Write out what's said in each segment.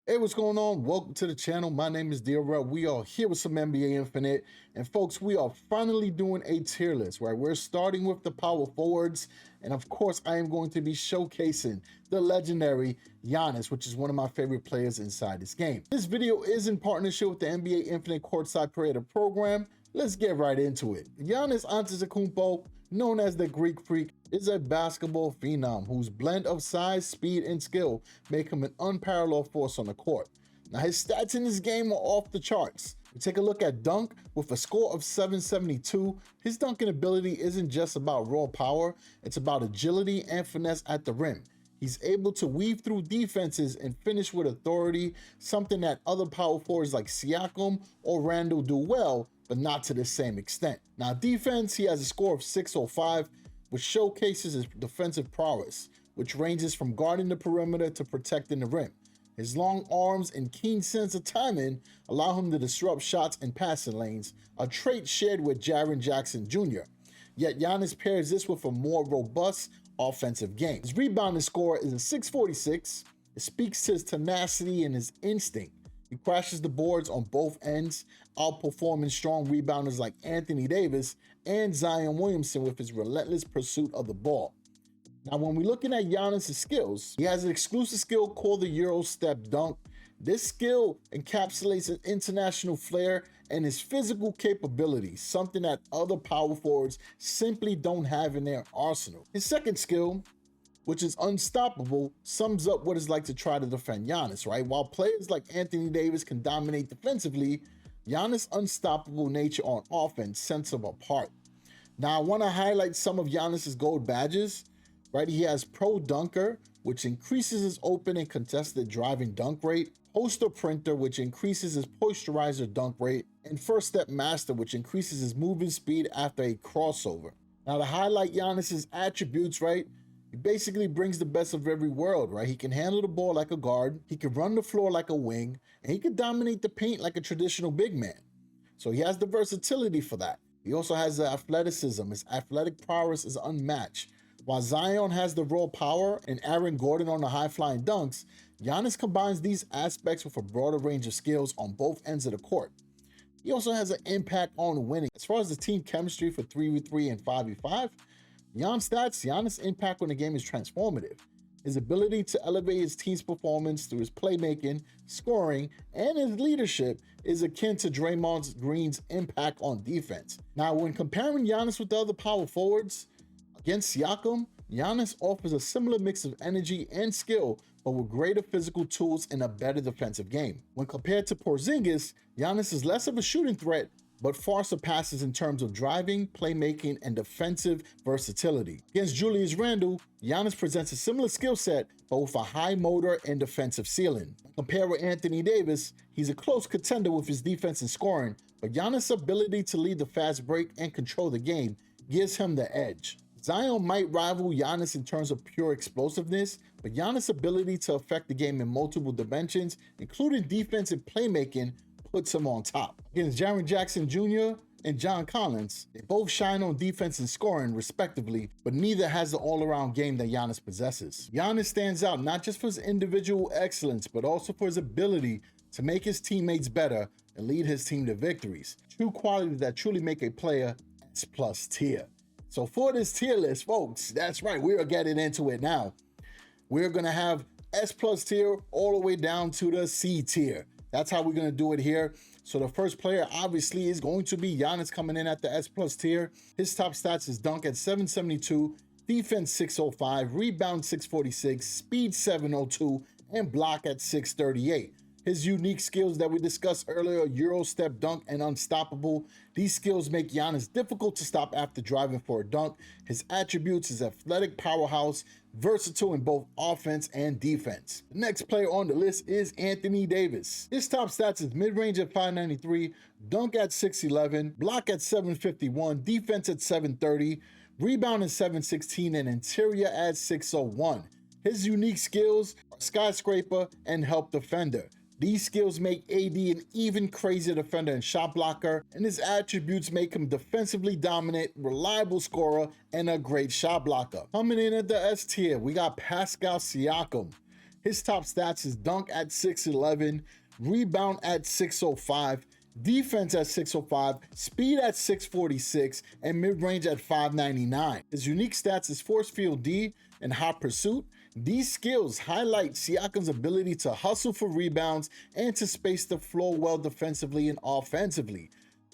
Hey, what's going on? Welcome to the channel. My name is DaReal. We are here with some NBA Infinite. And folks, we are finally doing a tier list, right? We're starting with the power forwards. And of course, I am going to be showcasing the legendary Giannis, which is one of my favorite players inside this game. This video is in partnership with the NBA Infinite Courtside Creator program. Let's get right into it. Giannis Antetokounmpo, known as the Greek Freak, is a basketball phenom whose blend of size, speed, and skill make him an unparalleled force on the court. Now, his stats in this game are off the charts. We take a look at dunk with a score of 772. His dunking ability isn't just about raw power, it's about agility and finesse at the rim. He's able to weave through defenses and finish with authority, something that other power forwards like Siakam or Randle do well, but not to the same extent. Now, defense, he has a score of 605, which showcases his defensive prowess, which ranges from guarding the perimeter to protecting the rim. His long arms and keen sense of timing allow him to disrupt shots and passing lanes, a trait shared with Jaren Jackson Jr. Yet Giannis pairs this with a more robust offensive game. His rebounding score is a 646. It speaks to his tenacity and his instinct. He crashes the boards on both ends, outperforming strong rebounders like Anthony Davis and Zion Williamson with his relentless pursuit of the ball. Now, when we're looking at Giannis' skills, he has an exclusive skill called the Euro Step Dunk. This skill encapsulates his international flair and his physical capabilities, something that other power forwards simply don't have in their arsenal. His second skill, which is unstoppable, sums up what it's like to try to defend Giannis, right? While players like Anthony Davis can dominate defensively, Giannis' unstoppable nature on offense sets him apart. Now, I want to highlight some of Giannis' gold badges, right? He has Pro Dunker, which increases his open and contested driving dunk rate, Poster Printer, which increases his posterizer dunk rate, and First Step Master, which increases his moving speed after a crossover. Now, to highlight Giannis' attributes, right? He basically brings the best of every world, right? He can handle the ball like a guard, he can run the floor like a wing, and he can dominate the paint like a traditional big man. So he has the versatility for that. He also has the athleticism. His athletic prowess is unmatched. While Zion has the raw power and Aaron Gordon on the high-flying dunks, Giannis combines these aspects with a broader range of skills on both ends of the court. He also has an impact on winning. As far as the team chemistry for 3v3 and 5v5, beyond stats, Giannis' impact on the game is transformative. His ability to elevate his team's performance through his playmaking, scoring, and his leadership is akin to Draymond Green's impact on defense. Now, when comparing Giannis with the other power forwards, against Siakam, Giannis offers a similar mix of energy and skill, but with greater physical tools and a better defensive game. When compared to Porzingis, Giannis is less of a shooting threat, but far surpasses in terms of driving, playmaking, and defensive versatility. Against Julius Randle, Giannis presents a similar skill set, but with a high motor and defensive ceiling. Compared with Anthony Davis, he's a close contender with his defense and scoring, but Giannis' ability to lead the fast break and control the game gives him the edge. Zion might rival Giannis in terms of pure explosiveness, but Giannis' ability to affect the game in multiple dimensions, including defense and playmaking, puts him on top. Against Jaren Jackson Jr. and John Collins, they both shine on defense and scoring respectively, but neither has the all-around game that Giannis possesses. Giannis stands out not just for his individual excellence, but also for his ability to make his teammates better and lead his team to victories. True qualities that truly make a player S+ tier. So for this tier list, folks, that's right, we are getting into it now. We're gonna have S+ tier all the way down to the C tier. That's how we're gonna do it here. So the first player obviously is going to be Giannis, coming in at the S+ tier. His top stats is dunk at 772, defense 605, rebound 646, speed 702, and block at 638. His unique skills that we discussed earlier, Euro Step Dunk and Unstoppable. These skills make Giannis difficult to stop after driving for a dunk. His attributes is athletic powerhouse, versatile in both offense and defense. The next player on the list is Anthony Davis. His top stats is mid-range at 593, dunk at 611, block at 751, defense at 730, rebound at 716, and interior at 601. His unique skills are skyscraper and help defender. These skills make AD an even crazier defender and shot blocker, and his attributes make him defensively dominant, reliable scorer, and a great shot blocker. Coming in at the S tier, we got Pascal Siakam. His top stats is dunk at 6'11", rebound at 605, defense at 605, speed at 646, and mid-range at 599. His unique stats is force field D and hot pursuit. These skills highlight Siakam's ability to hustle for rebounds and to space the floor well defensively and offensively.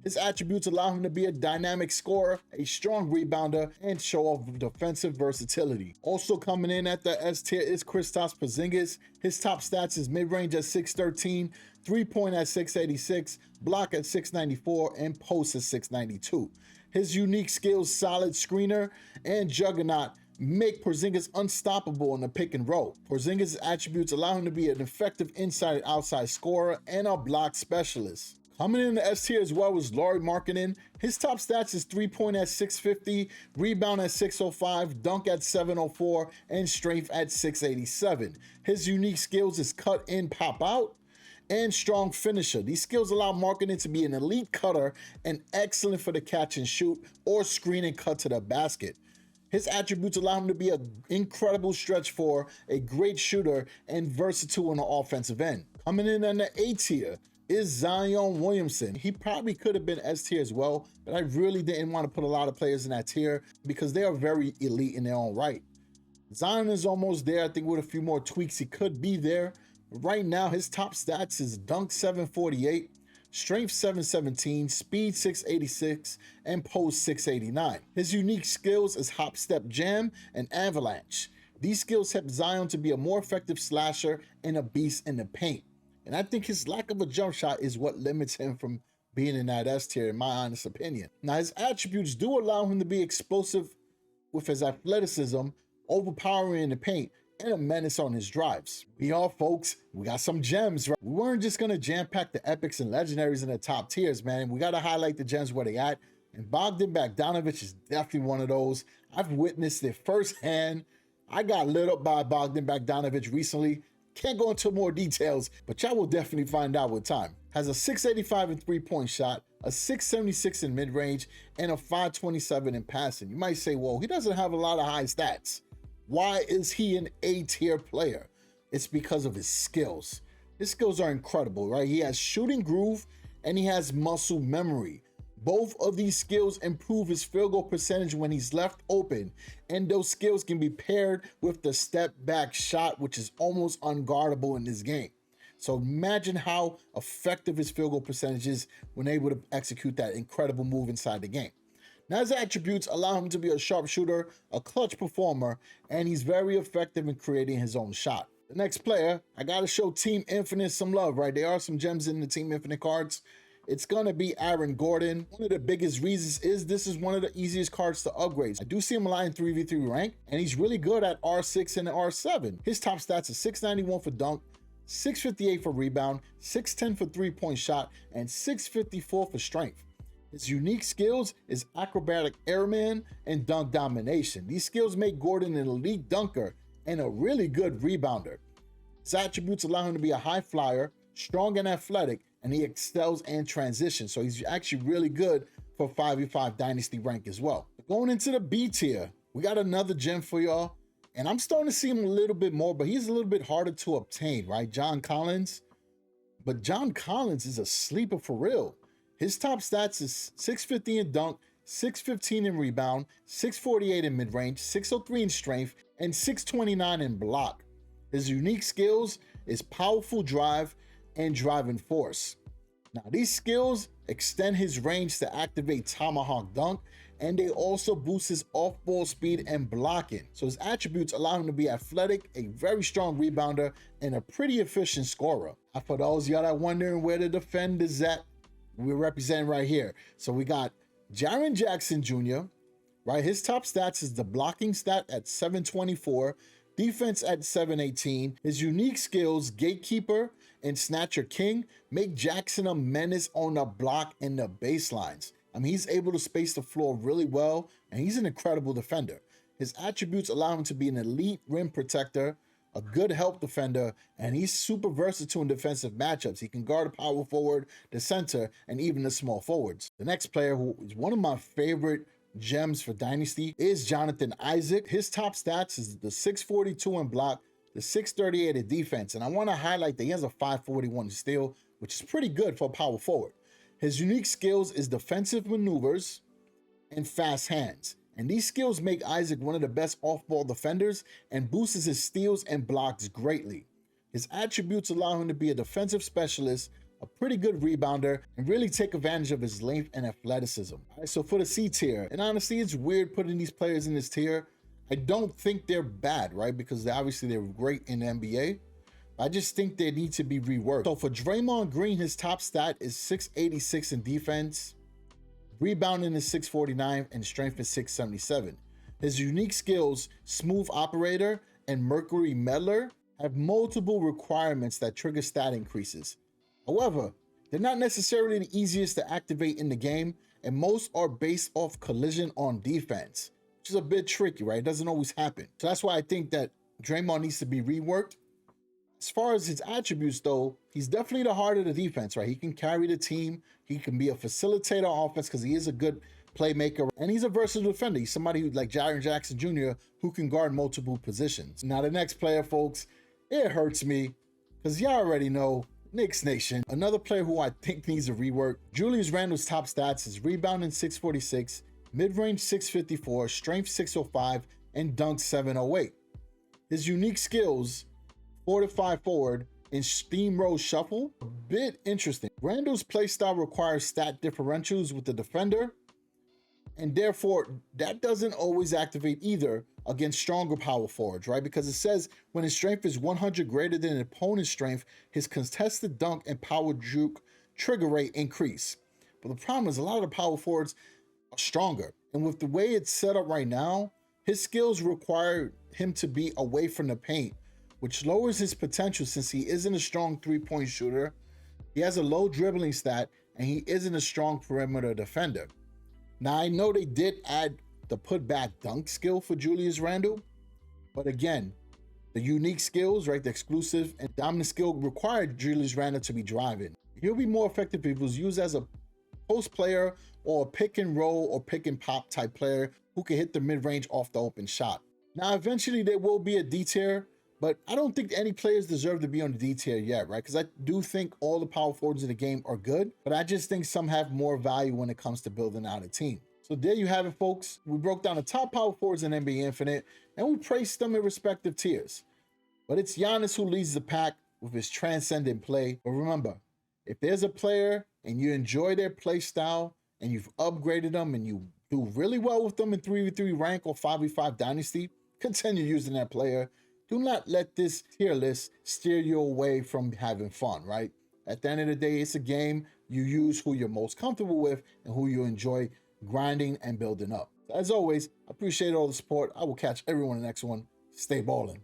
His attributes allow him to be a dynamic scorer, a strong rebounder, and show off defensive versatility. Also coming in at the S tier is Kristaps Porzingis. His top stats is mid-range at 6'13", three-point at 686, block at 694, and post at 692. His unique skills, solid screener and juggernaut, make Porzingis unstoppable in the pick and roll. Porzingis' attributes allow him to be an effective inside and outside scorer and a block specialist. Coming in the S tier as well is Lauri Markkanen. His top stats is three-point at 650, rebound at 605, dunk at 704, and strength at 687. His unique skills is cut in, pop out, and strong finisher. These skills allow Markkanen to be an elite cutter and excellent for the catch and shoot or screen and cut to the basket. His attributes allow him to be an incredible stretch four, a great shooter, and versatile on the offensive end. Coming in on the A tier is Zion Williamson. He probably could have been S tier as well, but I really didn't want to put a lot of players in that tier because they are very elite in their own right. Zion is almost there. I think with a few more tweaks, he could be there. Right now, his top stats is dunk 748, strength 717, speed 686, and post 689. His unique skills is hop, step, jam, and avalanche. These skills help Zion to be a more effective slasher and a beast in the paint. And I think his lack of a jump shot is what limits him from being in that S tier, in my honest opinion. Now, his attributes do allow him to be explosive with his athleticism, overpowering in the paint, and a menace on his drives. Folks, we got some gems, right? We weren't just gonna jam-pack the epics and legendaries in the top tiers, man. We gotta highlight the gems where they at. And Bogdan Bogdanovic is definitely one of those. I've witnessed it firsthand. I got lit up by Bogdan Bogdanovic recently. Can't go into more details, but y'all will definitely find out with time. Has a 685 in three-point shot, a 676 in mid-range, and a 527 in passing. You might say, well, he doesn't have a lot of high stats. Why is he an A-tier player? It's because of his skills. His skills are incredible, right? He has shooting groove and he has muscle memory. Both of these skills improve his field goal percentage when he's left open, and those skills can be paired with the step back shot, which is almost unguardable in this game. So imagine how effective his field goal percentage is when able to execute that incredible move inside the game. Now, his attributes allow him to be a sharpshooter, a clutch performer, and he's very effective in creating his own shot. The next player, I gotta show Team Infinite some love, right? There are some gems in the Team Infinite cards. It's gonna be Aaron Gordon. One of the biggest reasons is this is one of the easiest cards to upgrade. I do see him a lot in 3v3 rank, and he's really good at R6 and R7. His top stats are 691 for dunk, 658 for rebound, 610 for three-point shot, and 654 for strength. His unique skills is acrobatic airman and dunk domination. These skills make Gordon an elite dunker and a really good rebounder. His attributes allow him to be a high flyer, strong and athletic, and he excels in transition. So he's actually really good for 5v5 Dynasty rank as well. Going into the B tier, we got another gem for y'all. And I'm starting to see him a little bit more, but he's a little bit harder to obtain, right? John Collins. But John Collins is a sleeper for real. His top stats is 650 in dunk, 615 in rebound, 648 in mid-range, 603 in strength, and 629 in block. His unique skills is powerful drive and driving force. Now, these skills extend his range to activate tomahawk dunk, and they also boost his off-ball speed and blocking. So his attributes allow him to be athletic, a very strong rebounder, and a pretty efficient scorer. Now, for those of y'all that wondering where the defenders at, we're representing right here. So we got Jaren Jackson Jr., right? His top stats is the blocking stat at 724, defense at 718. His unique skills, gatekeeper and snatcher king, make Jackson a menace on the block and the baselines. I mean, he's able to space the floor really well, and he's an incredible defender. His attributes allow him to be an elite rim protector, a good help defender, and he's super versatile in defensive matchups. He can guard a power forward, the center, and even the small forwards. The next player, who is one of my favorite gems for Dynasty, is Jonathan Isaac. His top stats is the 642 in block, the 638 at defense, and I want to highlight that he has a 541 steal, which is pretty good for a power forward. His unique skills is defensive maneuvers and fast hands, and these skills make Isaac one of the best off-ball defenders and boosts his steals and blocks greatly. His attributes allow him to be a defensive specialist, a pretty good rebounder, and really take advantage of his length and athleticism. All right, so for the C tier, and honestly, it's weird putting these players in this tier. I don't think they're bad, right? Because obviously they're great in the NBA. I just think they need to be reworked. So for Draymond Green, his top stat is 686 in defense, rebounding is 649, and strength is 677. His unique skills, smooth operator and Mercury meddler, have multiple requirements that trigger stat increases. However, they're not necessarily the easiest to activate in the game, and most are based off collision on defense, which is a bit tricky, right? It doesn't always happen. So that's why I think that Draymond needs to be reworked. As far as his attributes, though, he's definitely the heart of the defense, right? He can carry the team. He can be a facilitator on offense because he is a good playmaker, and he's a versatile defender. He's somebody who, like Jaren Jackson Jr., who can guard multiple positions. Now, the next player, folks, it hurts me because y'all already know, Knicks Nation. Another player who I think needs a rework. Julius Randle's top stats is rebounding 646, mid-range 654, strength 605, and dunk 708. His unique skills, 4-5 forward, and steamroll shuffle, a bit interesting. Randle's playstyle requires stat differentials with the defender, and therefore that doesn't always activate either against stronger power forwards, right? Because it says when his strength is 100 greater than an opponent's strength, his contested dunk and power juke trigger rate increase. But the problem is a lot of the power forwards are stronger, and with the way it's set up right now, his skills require him to be away from the paint, which lowers his potential since he isn't a strong three-point shooter, he has a low dribbling stat, and he isn't a strong perimeter defender. Now, I know they did add the put-back dunk skill for Julius Randle, but again, the unique skills, right, the exclusive and dominant skill required Julius Randle to be driving. He'll be more effective if he was used as a post player or a pick and roll or pick and pop type player who can hit the mid-range off the open shot. Now, eventually there will be a D tier, but I don't think any players deserve to be on the D tier yet, right? Because I do think all the power forwards in the game are good, but I just think some have more value when it comes to building out a team. So there you have it, folks. We broke down the top power forwards in NBA Infinite, and we praised them in respective tiers. But it's Giannis who leads the pack with his transcendent play. But remember, if there's a player and you enjoy their play style and you've upgraded them and you do really well with them in 3v3 rank or 5v5 dynasty, continue using that player. Do not let this tier list steer you away from having fun, right? At the end of the day, it's a game. You use who you're most comfortable with and who you enjoy grinding and building up. As always, I appreciate all the support. I will catch everyone in the next one. Stay ballin'.